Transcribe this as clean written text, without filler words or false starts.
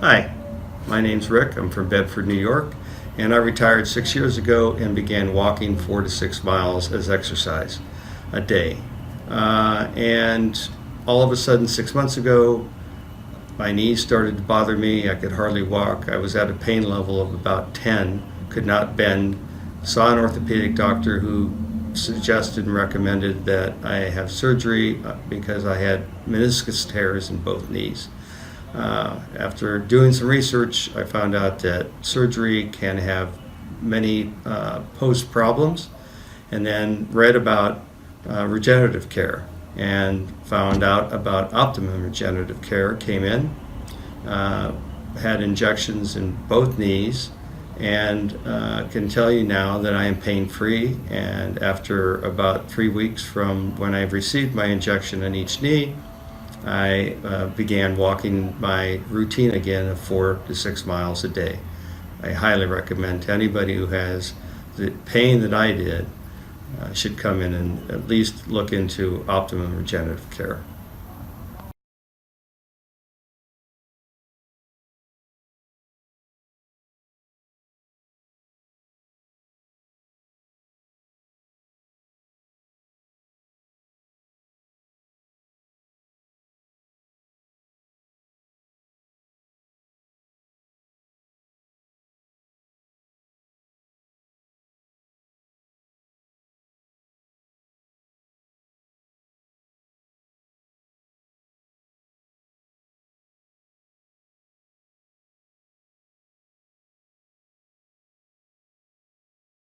Hi, my name's Rick. I'm from Bedford, New York, and I retired 6 years ago and began walking 4 to 6 miles as exercise a day. And all of a sudden, 6 months ago, my knees started to bother me. I could hardly walk. I was at a pain level of about 10, could not bend. Saw an orthopedic doctor who suggested and recommended that I have surgery because I had meniscus tears in both knees. After doing some research, I found out that surgery can have many post problems, and then read about regenerative care and found out about Optimum regenerative care. Came in, had injections in both knees, and can tell you now that I am pain-free. And after about 3 weeks from when I received my injection in each knee, I began walking my routine again of 4 to 6 miles a day. I highly recommend to anybody who has the pain that I did should come in and at least look into Optimum regenerative care.